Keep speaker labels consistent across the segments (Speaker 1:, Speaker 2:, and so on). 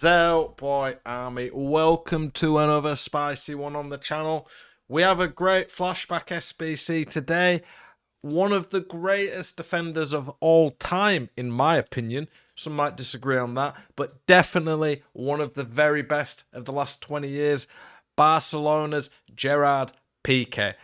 Speaker 1: Zel Boy Army, welcome to another spicy one on the channel. We have a great Flashback SBC today. One of the greatest defenders of all time, in my opinion. Some might disagree on that, but definitely one of the very best of the last 20 years. Barcelona's Gerard Pique.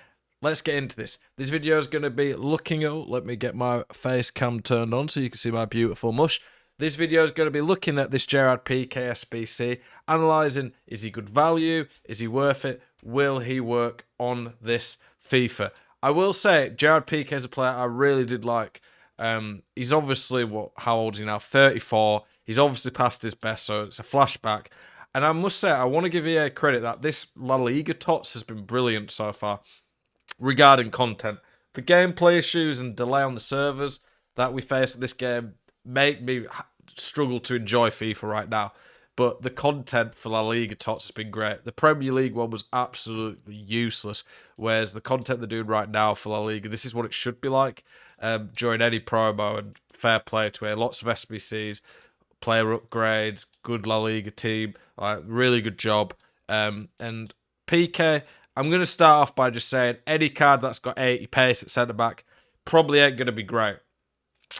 Speaker 1: Let's get into this. This video is going to be looking at... Let me get my face cam turned on so you can see my beautiful mush. This video is going to be looking at this Gerard Pique SBC, analysing, is he good value? Is he worth it? Will he work on this FIFA? I will say, Gerard Pique is a player I really did like. He's obviously, how old is he now? 34. He's obviously past his best, so it's a flashback. And I must say, I want to give EA credit that this La Liga TOTS has been brilliant so far regarding content. The gameplay issues and delay on the servers that we face at this game make me struggle to enjoy FIFA right now. But the content for La Liga TOTS has been great. The Premier League one was absolutely useless, whereas the content they're doing right now for La Liga, this is what it should be like during any promo, and fair play to it. Lots of SBCs, player upgrades, good La Liga team, really good job. And Pique, I'm going to start off by just saying any card that's got 80 pace at centre-back probably ain't going to be great.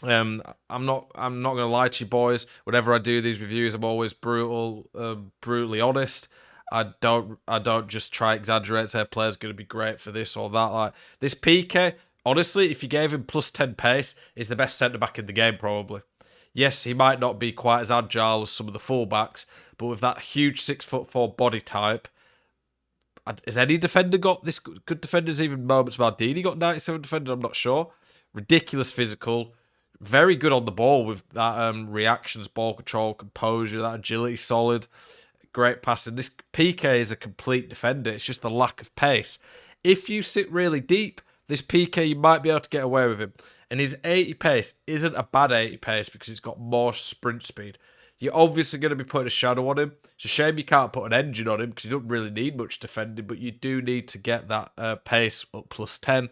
Speaker 1: I'm not gonna lie to you boys. Whenever I do these reviews, I'm always brutally honest. I don't just try exaggerate, say a player's gonna be great for this or that. Like this Pique, honestly, if you gave him plus 10 pace, is the best centre back in the game probably. Yes, he might not be quite as agile as some of the fullbacks, but with that huge 6'4" body type, has any defender got this good defenders? Even moments Maldini got 97 defender. I'm not sure. Ridiculous physical. Very good on the ball with that reactions, ball control, composure, that agility, solid. Great passing. This Pique is a complete defender. It's just the lack of pace. If you sit really deep, this Pique, you might be able to get away with him. And his 80 pace isn't a bad 80 pace because he's got more sprint speed. You're obviously going to be putting a shadow on him. It's a shame you can't put an engine on him because he doesn't really need much defending, but you do need to get that pace up plus 10.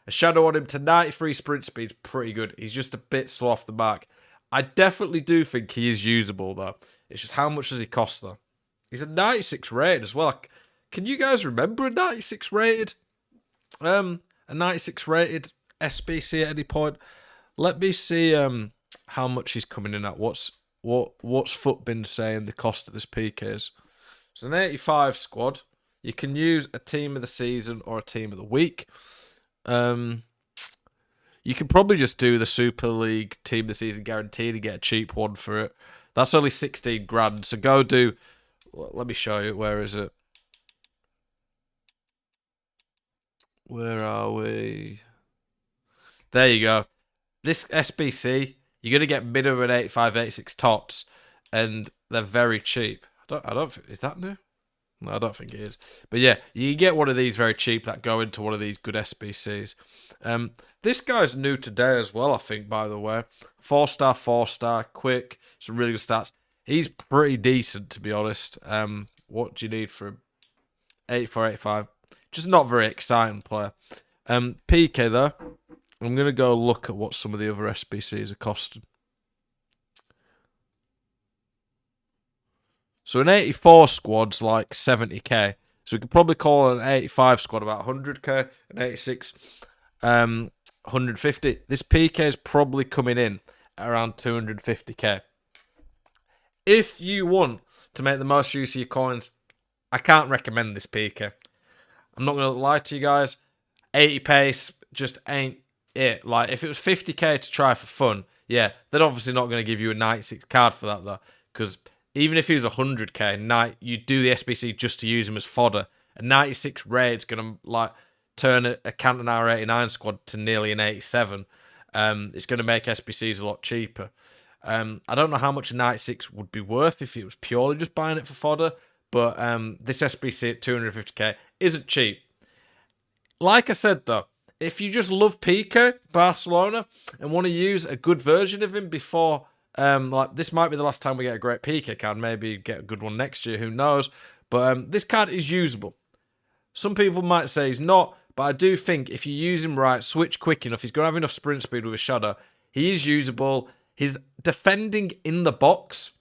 Speaker 1: A shadow on him to 93 sprint speed is pretty good. He's just a bit slow off the mark. I definitely do think he is usable, though. It's just how much does he cost, though? He's a 96 rated as well. Can you guys remember a 96 rated? A 96 rated SBC at any point? Let me see how much he's coming in at. What's Foot been saying the cost of this Pique is? It's an 85 squad. You can use a team of the season or a team of the week. You can probably just do the Super League team of the season guaranteed and get a cheap one for it. That's only 16 grand. So go do. Let me show you. Where is it? Where are we? There you go. This SBC, you're gonna get minimum an 85, 86 tots, and they're very cheap. I don't. Is that new? No, I don't think it is. But yeah, you get one of these very cheap that go into one of these good SBCs. This guy's new today as well, I think, by the way. 4-star, quick. Some really good stats. He's pretty decent, to be honest. What do you need for him? 84, 85. Just not very exciting player. Pique, though. I'm going to go look at what some of the other SBCs are costing. So an 84 squad's like 70k. So we could probably call an 85 squad about 100k. An 86, 150. This Pique is probably coming in at around 250k. If you want to make the most use of your coins, I can't recommend this Pique. I'm not going to lie to you guys. 80 pace just ain't it. Like, if it was 50k to try for fun, yeah, they're obviously not going to give you a 96 card for that, though. Because even if he was 100k, you do the SBC just to use him as fodder. A 96 raid's going to turn a Cantona 89 squad to nearly an 87. It's going to make SBCs a lot cheaper. I don't know how much a 96 would be worth if it was purely just buying it for fodder, but this SBC at 250k isn't cheap. Like I said, though, if you just love Pique, Barcelona, and want to use a good version of him before... this might be the last time we get a great Pique card. Maybe get a good one next year. Who knows? But this card is usable. Some people might say he's not, but I do think if you use him right, switch quick enough, he's going to have enough sprint speed with a shadow. He is usable. His defending in the box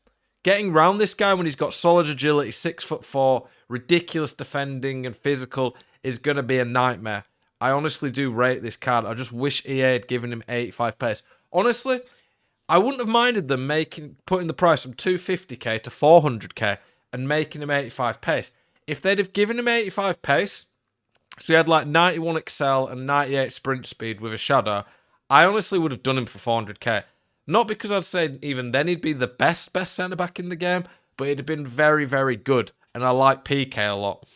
Speaker 1: Getting round this guy when he's got solid agility, 6'4", ridiculous defending and physical is going to be a nightmare. I honestly do rate this card. I just wish EA had given him 85 pace. Honestly, I wouldn't have minded them putting the price from 250k to 400k and making him 85 pace. If they'd have given him 85 pace, so he had like 91 excel and 98 sprint speed with a shadow, I honestly would have done him for 400k. Not because I'd say even then he'd be the best centre-back in the game, but it'd have been very, very good. And I like Pique a lot.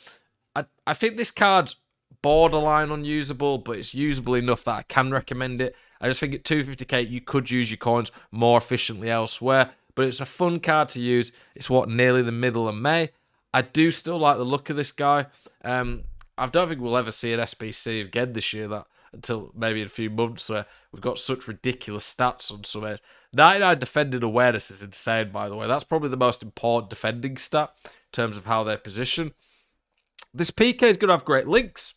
Speaker 1: I think this card's borderline unusable, but it's usable enough that I can recommend it. I just think at 250k, you could use your coins more efficiently elsewhere. But it's a fun card to use. It's nearly the middle of May. I do still like the look of this guy. I don't think we'll ever see an SBC again this year, until maybe in a few months, where we've got such ridiculous stats on some edge. 99 defending awareness is insane, by the way. That's probably the most important defending stat in terms of how they're positioned. This PK is going to have great links.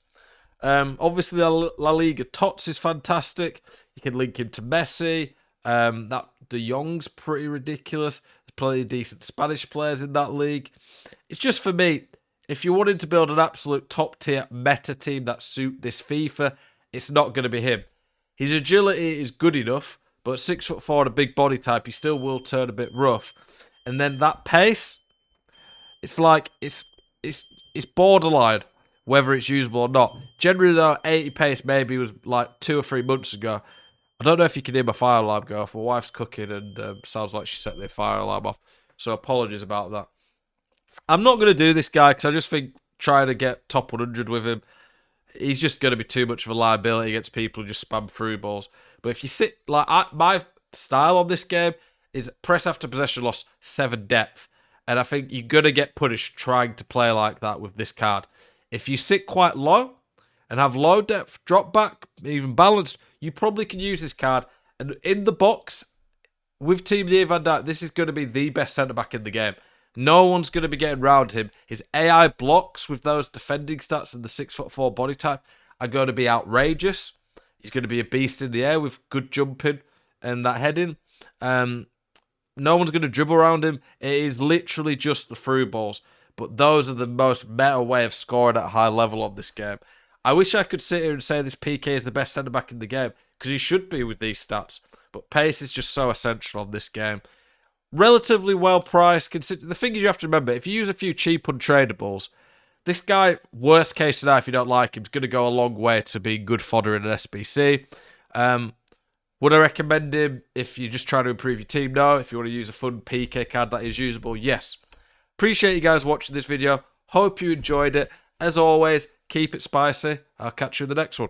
Speaker 1: Obviously, La Liga Tots is fantastic. You can link him to Messi. That De Jong's pretty ridiculous. There's plenty of decent Spanish players in that league. It's just, for me, if you wanted to build an absolute top-tier meta team that suit this FIFA, it's not going to be him. His agility is good enough, but 6'4" and a big body type, he still will turn a bit rough. And then that pace, it's like, it's borderline whether it's usable or not. Generally, though, 80 pace maybe was like 2 or 3 months ago. I don't know if you can hear my fire alarm go off. My wife's cooking and sounds like she set the fire alarm off. So apologies about that. I'm not going to do this guy because I just think trying to get top 100 with him, he's just going to be too much of a liability against people who just spam through balls. But if you sit, my style on this game is press after possession loss, 7 depth. And I think you're going to get punished trying to play like that with this card. If you sit quite low and have low depth, drop back, even balanced, you probably can use this card. And in the box, with Team Near Van Dijk, this is going to be the best centre-back in the game. No one's going to be getting round him. His AI blocks with those defending stats and the 6'4" body type are going to be outrageous. He's going to be a beast in the air with good jumping and that heading. No one's going to dribble around him. It is literally just the through balls. But those are the most meta way of scoring at a high level on this game. I wish I could sit here and say this PK is the best centre-back in the game, because he should be with these stats. But pace is just so essential on this game. Relatively well priced. The thing is, you have to remember, if you use a few cheap untradables, this guy, worst case scenario, if you don't like him, is going to go a long way to being good fodder in an SBC. Would I recommend him if you're just trying to improve your team? No. If you want to use a fun PK card that is usable, yes. Appreciate you guys watching this video. Hope you enjoyed it. As always, keep it spicy. I'll catch you in the next one.